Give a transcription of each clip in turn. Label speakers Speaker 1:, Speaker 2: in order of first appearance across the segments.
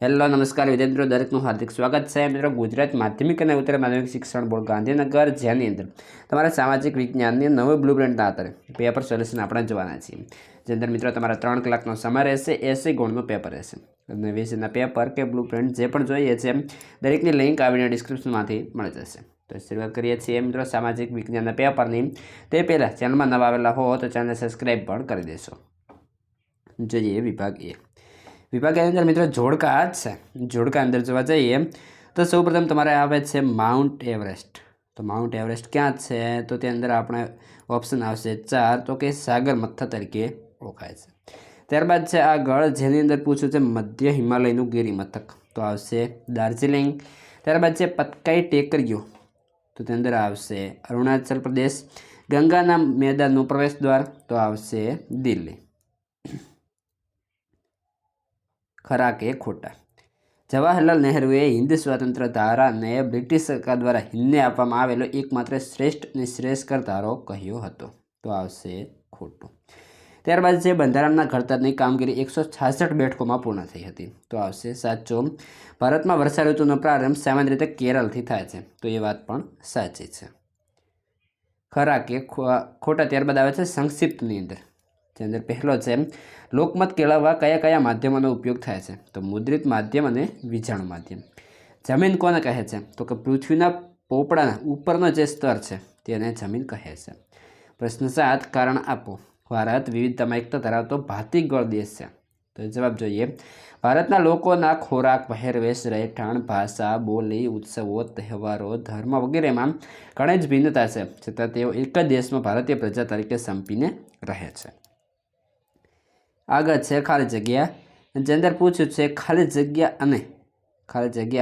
Speaker 1: Hello નમસ્કાર વિદ્યાર્થીઓ દરેકનું હાર્દિક સ્વાગત છે મિત્રો ગુજરાત માધ્યમિક અને ઉત્તર માધ્યમિક શિક્ષણ બોર્ડ ગાંધીનગર જેની અંદર તમારા સામાજિક વિજ્ઞાનની નવી બ્લુપ્રિન્ટના આધારે પેપર સોલ્યુશન આપણે જોવાના છીએ જે અંદર મિત્રો તમારા 3 કલાકનો સમય રહેશે 80 ગુણનું પેપર રહેશે અને વિષયના પેપર કે બ્લુપ્રિન્ટ જે પણ જોઈએ છે દરેકની લિંક આ વિડિયો ડિસ્ક્રિપ્શનમાંથી મળી જશે। તો શરૂઆત કરીએ છીએ મિત્રો સામાજિક વિજ્ઞાનના પેપરની। તે પહેલાં ચેનલમાં નવા આવેલા હો તો ચેનલને સબસ્ક્રાઈબ પણ કરી દેશો। જોઈએ વિભાગ એ। विभाग के अंदर मित्रों जोड़का आज है। जोड़का अंदर जो जाइए तो सौ प्रथम तमारे आवे छे माउंट एवरेस्ट। तो माउंट एवरेस्ट क्या है तो ते अंदर आपणे ऑप्शन आवशे 4 तो कि सागर मत्था तरीके ओळखाय छे। त्यारबाद छे आगळ जेनी अंदर पूछ्युं छे मध्य हिमालयनुं गिरि मथक तो आवशे दार्जिलिंग। त्यारबाद छे पतकाई टेकरीओ तो ते अंदर आवशे अरुणाचल प्रदेश। गंगाना मैदाननुं प्रवेशद्वार तो आवशे दिल्ली। खरा के खोटा। जवाहरलाल नेहरूले हिंद स्वतंत्र धारा ने ब्रिटिश सरकार द्वारा हिंदने आपवामां आवेलो एकमात्र श्रेष्ठ ने श्रेष्ठकर धारो कह्यो हतो तो आवशे खोटुं। त्यारबाद जे बंधारणना घडतरनी कामगीरी 166 बेठकोमां पूर्ण थई हती तो आवशे साचुं। भारतमां वर्षा ऋतुनो प्रारंभ सामान्य रीते केरलथी थाय छे तो ए वात पण साची छे। खरा के खोटा। त्यारबाद आवे छे संक्षिप्तनी अंदर जे अंदर पहलो छे लोकमत केळववा कया कया माध्यमोनो उपयोग थाय छे तो मुद्रित माध्यम अने वीजाणु माध्यम। जमीन कोने कहे छे तो कि पृथ्वीना पोपड़ाना उपरनो जे स्तर छे तेने जमीन कहे छे। प्रश्न 7 कारण आपो। भारत विविधतामां एकता धरावतो भातीगळ देश छे तो जवाब जोईए। भारतना लोकोना खोराक पहिरवेश રહેઠાણ भाषा बोली उत्सवों तहेवारो धर्म वगैरेमां घणी ज भिन्नता छे छतां तेओ एक ज देशमां भारतीय प्रजा तरीके संपीने रहे छे। आगे है खाली जग्या जे अंदर पूछ्યું છે ખાલી જગ્યા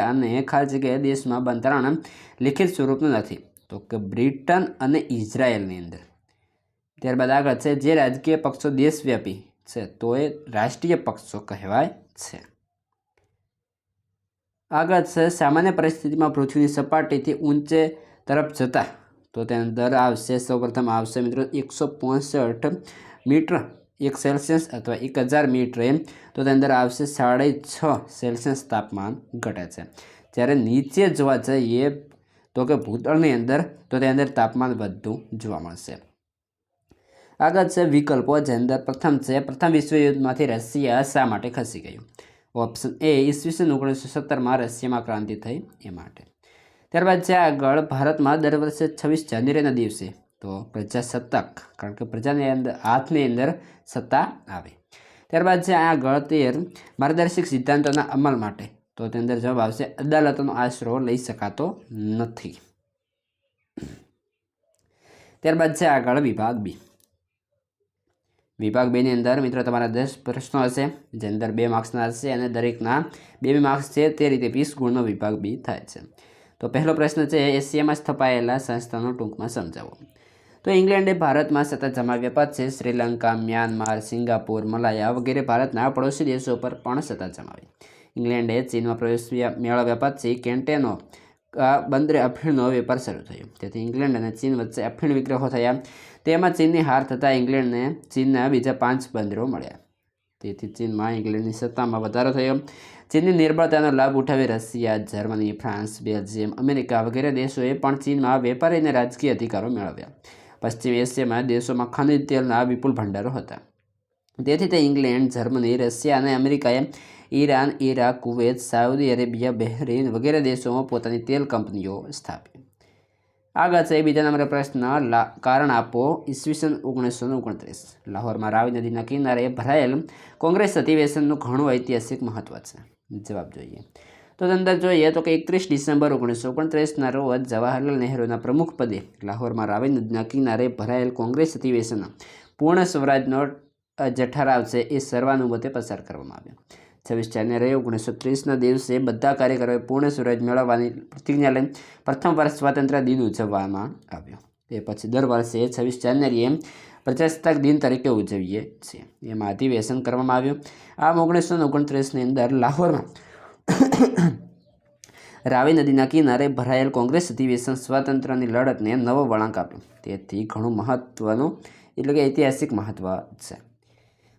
Speaker 1: અને देश में बंधारण लिखित स्वरूप नहीं तो कि ब्रिटन और इजरायल अंदर। त्यारबाद आगे है जे राजकीय पक्षों देशव्यापी है तो ये राष्ट्रीय पक्षों कहवाय छे। आगे है सामान्य परिस्थिति में पृथ्वी सपाटी थी ऊंचे तरफ जता तो ते अंदर आवशे सौ प्रथम आवशे मित्रों 165 मीटर 1 सेल्सियस अथवा 1000 मीटर तो अंदर आवशे 6.5 सेल्सियस तापमान घटे छे। ज्यारे नीचे जोवा जाइए तो कि भूतलनी अंदर तो ते अंदर तापमान वधुं जोवा मळशे। आगे छे विकल्पो जे अंदर प्रथम छे प्रथम विश्वयुद्धमांथी रशिया शा माटे खसी गयुं। ऑप्शन ए ईस्वीसन 1917 में रशिया में क्रांति थई ए माटे। त्यारबाद छे आगळ भारतमां दर वर्षे 26 जान्युआरीना दिवसे तो प्रजासत्ताक कारण के प्रजाने अंदर हाथनी अंदर सत्ता आवे। त्यारबाद छे आगळ 13 मार्गदर्शक सिद्धांतोना अमल माटे तो ते अंदर जवाब आवशे अदालतनो आसरो लई शकातो नथी। त्यारबाद छे आगळ विभाग बी। विभाग बी नी अंदर मित्रों तमारा 10 प्रश्नों हशे जे अंदर 2 मार्क्सना हशे अने दरेकना 2 मार्क्स छे ते रीते 20 गुणनो विभाग बी थाय छे। तो पहलो प्रश्न है एशियामां स्थापायेला संस्थानो टूंकमां समजावो। तो इंग्लैंडे भारत में सत्ता जमाव्या पछी श्रीलंका म्यांमार सिंगापुर मलाया वगैरे भारतना पड़ोशी देशों पर पण सत्ता जमावी। इंग्लैंडे चीन में प्रवेश मेळव्या पछी केंटेनो बंदरे अफीणनो वेपार शरू थयो तेथी इंग्लैंड और चीन वच्चे अफीण विग्रहो थया। तेमां चीननी हार थતાં इंग्लैंडने चीनना बीजा 5 बंदरो मळ्या तेथी चीन में इंग्लैंडनी सत्तामां वधारो थयो। चीननी निर्बळतानो लाभ उठावी Russia Germany France Belgium America वगैरे देशोए पण चीन में वेपारी अने राजकीय अधिकारो मेळव्या। पश्चिम एशिया में देशों में खनिज तेलना विपुल भंडारो हता तेथी ते इंग्लैंड जर्मनी रशिया और अमेरिकाए Iran Iraq Kuwait Saudi Arabia Bahrain वगैरह देशों में पोतानी तेल कंपनीओ स्थापी। आगे है बीजा नंबर प्रश्न कारण आपो। ईस्वीसन 1929 लाहोर में रावी नदीना किनारे भरायेल कोंग्रेस अधिवेशननुं घणुं ऐतिहासिक महत्व है। जवाब जोईए तो अंदर जोईए तो कि 31 डिसेम्बर 1929 रोज जवाहरलाल नेहरूना प्रमुख पदे लाहोर में रावी नदीना किनारे भरायेल कोंग्रेस अधिवेशन पूर्ण स्वराजनो जे ठराव छे ए सर्वानुमते पसार करवामां आव्यो। 26 जान्युआरी 1930 दिवसे बधा कार्यकरोए पूर्ण स्वराज मेळववानी प्रतिज्ञा लई प्रथम वर्ष स्वातंत्र्य दिन उजववामां आव्यो। ए पछी दर वर्षे 26 जान्युआरीए प्रजासत्ताक दिन तरीके उजवीए छीए। एमां अधिवेशन करवामां आव्युं। आम 1929 ની અંદર લાહોરમાં રાવી નદીના કિનારે ભરાયેલ કોંગ્રેસ અધિવેશન સ્વાતંત્ર્યની લડતને નવો વળાંક આપ્યો તેથી ઘણું મહત્વનું એટલે કે ઐતિહાસિક મહત્વ છે।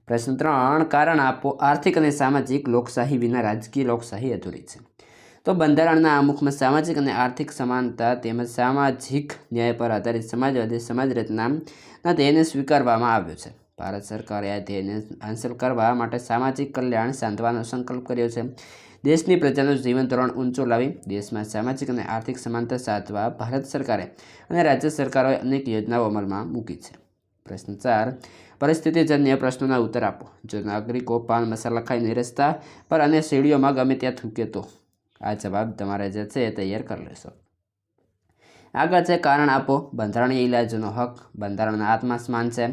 Speaker 1: પ્રશ્ન 3, કારણ આપો. આર્થિક અને સામાજિક લોકશાહી વિના રાજકીય લોકશાહી અધૂરી છે. તો બંધારણના આમુખમાં સામાજિક અને આર્થિક સમાનતા તેમજ સામાજિક ન્યાય પર આધારિત સમાજવાદી સમાજ રચનાના ધ્યેયને સ્વીકારવામાં આવ્યો છે. ભારત સરકારે આ ધ્યેયને હાંસલ કરવા માટે સામાજિક કલ્યાણ સાધવાનો સંકલ્પ કર્યો છે. દેશની પ્રજાનું જીવન ધોરણ ઊંચું લાવી દેશમાં સામાજિક અને આર્થિક સમાનતા સાધવા ભારત સરકારે અને રાજ્ય સરકારોએ અનેક યોજનાઓ અમલમાં મૂકી છે. પ્રશ્ન 4, પરિસ્થિતિજન્ય પ્રશ્નોના ઉત્તર આપો. જો નાગરિકો પાન મસાલા ખાઈને રસ્તા પર અને સીડીઓમાં ગમે ત્યાં થૂકે તો આ જવાબ તમારે જે છે એ તૈયાર કરી લેશો. આગળ છે કારણ આપો. બંધારણીય ઇલાજનો હક બંધારણના આત્મા સમાન છે.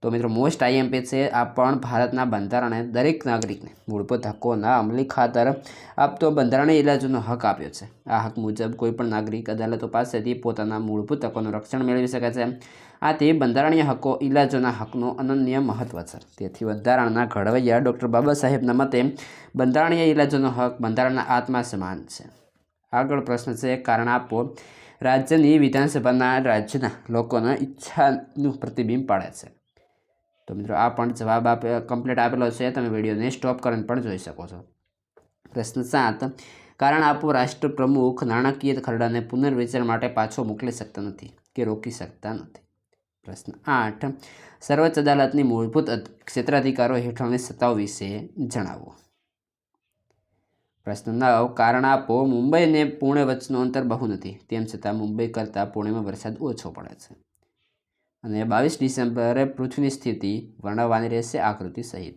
Speaker 1: તો મિત્રો મોસ્ટ આઈએમપી છે આ, પણ ભારતના બંધારણે દરેક નાગરિકને મૂળભૂત હકોના અમલી ખાતર આપતો બંધારણીય ઇલાજનો હક આપ્યો છે. આ હક મુજબ કોઈપણ નાગરિક અદાલતો પાસેથી પોતાના મૂળભૂત હકોનું રક્ષણ મેળવી શકે છે. આથી બંધારણીય હકો ઇલાજોના હકનું અનન્ય મહત્વ છે. તેથી બંધારણના ઘડવૈયા ડૉક્ટર બાબા સાહેબના મતે બંધારણીય ઇલાજોનો હક બંધારણના આત્મા સમાન છે. આગળ પ્રશ્ન છે કારણ આપો. રાજ્યની વિધાનસભાના રાજ્યના લોકોના ઈચ્છાનું પ્રતિબિંબ પાડે છે. તો મિત્રો આ પણ જવાબ કમ્પ્લીટ આપેલો છે, તમે વિડીયોને સ્ટોપ કરીને પણ જોઈ શકો છો. પ્રશ્ન 7, કારણ આપો. રાષ્ટ્રપ્રમુખ નાણાકીય ખરડાને પુનર્વિચાર માટે પાછો મોકલી શકતા નથી કે રોકી શકતા નથી. પ્રશ્ન 8, સર્વોચ્ચ અદાલતની મૂળભૂત ક્ષેત્રાધિકારો હેઠળની સત્તાઓ વિશે જણાવો. પ્રશ્ન 9, કારણ આપો. મુંબઈ અને પુણે વચ્ચેનું અંતર બહુ નથી, તેમ છતાં મુંબઈ કરતાં પુણેમાં વરસાદ ઓછો પડે છે. અને 22 ડિસેમ્બરે પૃથ્વીની સ્થિતિ વર્ણવવાની રહેશે આકૃતિ સહિત.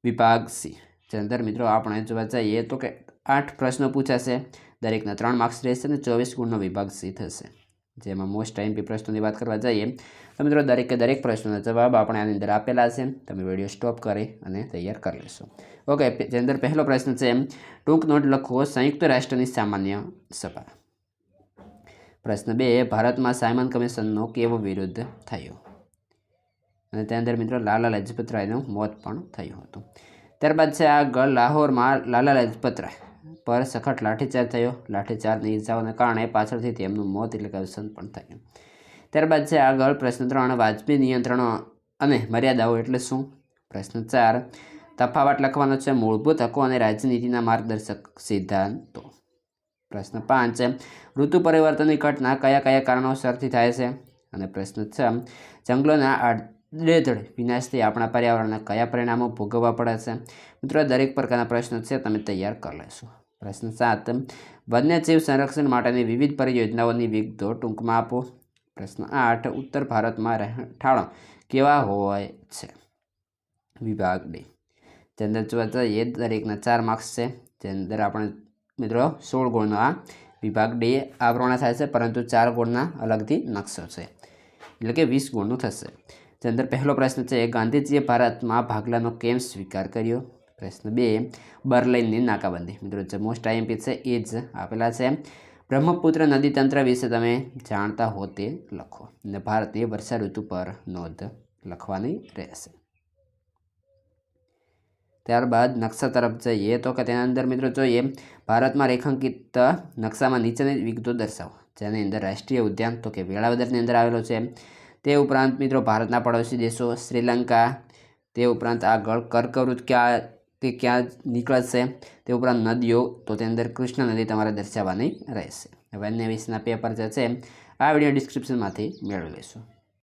Speaker 1: વિભાગ સી. જે અંદર મિત્રો આપણે જોવા જઈએ તો કે 8 પ્રશ્નો પૂછાશે, દરેકના 3 માર્ક્સ રહેશે અને 24 ગુણનો વિભાગ સી થશે. જેમાં મોસ્ટ આઈએમપી પ્રશ્નોની વાત કરવા જઈએ તો મિત્રો દરેક પ્રશ્નોના જવાબ આપણે આની અંદર આપેલા છે. તમે વિડીયો સ્ટોપ કરી અને તૈયાર કરી લેશો. ઓકે, જે અંદર પહેલો પ્રશ્ન છે, ટૂંક નોટ લખો. સંયુક્ત રાષ્ટ્રની સામાન્ય સભા. પ્રશ્ન 2, ભારતમાં સાયમન કમિશનનો કેવો વિરોધ થયો? અને ત્યાં અંદર મિત્રો લાલા લજપત રાયનું મોત પણ થયું હતું. ત્યારબાદ છે આગળ લાહોરમાં લાલા લજપત રાય પર સખત લાઠીચાર્જ થયો. લાઠીચાર્જની ઈજાઓને કારણે પાછળથી તેમનું મોત એટલે કે અવસાન પણ થયું. ત્યારબાદ છે આગળ પ્રશ્ન 3, વાજબી નિયંત્રણો અને મર્યાદાઓ એટલે શું? પ્રશ્ન 4, તફાવત લખવાનો છે. મૂળભૂત હકો અને રાજનીતિના માર્ગદર્શક સિદ્ધાંતો. પ્રશ્ન 5, ઋતુ પરિવર્તનની ઘટના કયા કયા કારણોસરથી થાય છે? અને પ્રશ્ન 6, જંગલોના આડેધડ વિનાશથી આપણા પર્યાવરણના કયા પરિણામો ભોગવવા પડે છે? મિત્રો દરેક પ્રકારના પ્રશ્નો છે તમે તૈયાર કરી લેશો. પ્રશ્ન 7, વન્યજીવ સંરક્ષણ માટેની વિવિધ પરિયોજનાઓની વિગતો ટૂંકમાં આપો. પ્રશ્ન 8, ઉત્તર ભારતમાં રહેઠાણો કેવા હોય છે? વિભાગ ડી. જે અંદર જોવા જઈએ દરેકના 4 માર્ક્સ છે. જે અંદર આપણે મિત્રો 16 ગુણનો આ વિભાગ ડી આવરણ થાય છે, પરંતુ 4 ગુણના અલગથી નકશો છે, એટલે કે 20 ગુણનું થશે. જે અંદર પહેલો પ્રશ્ન છે, ગાંધીજીએ ભારતમાં ભાગલાનો કેમ સ્વીકાર કર્યો? પ્રશ્ન 2, બર્લિનની નાકાબંધી. મિત્રો જે મોસ્ટ આઈએમપી છે એ જ આપેલા છે. બ્રહ્મપુત્ર નદી તંત્ર વિશે તમે જાણતા હો તે લખો. અને ભારતીય વર્ષા ઋતુ પર નોંધ લખવાની રહેશે. ત્યારબાદ નકશા તરફ જઈએ તો કે તેના અંદર મિત્રો જોઈએ ભારતમાં રેખાંકિત નકશામાં નીચેની વિગતો દર્શાવો. જેની અંદર રાષ્ટ્રીય ઉદ્યાન તો કે વેળાવદરની અંદર આવેલો છે. તે ઉપરાંત મિત્રો ભારતના પડોશી દેશો શ્રીલંકા, તે ઉપરાંત આગળ કર્કવૃત ક્યાં નીકળે છે, તે ઉપરાંત નદીઓ તો તે અંદર કૃષ્ણ નદી તમારે દર્શાવવાની રહેશે. હવે અન્ય વિષયના પેપર જે છે આ વિડીયો ડિસ્ક્રિપ્શનમાંથી મેળવી લેશો.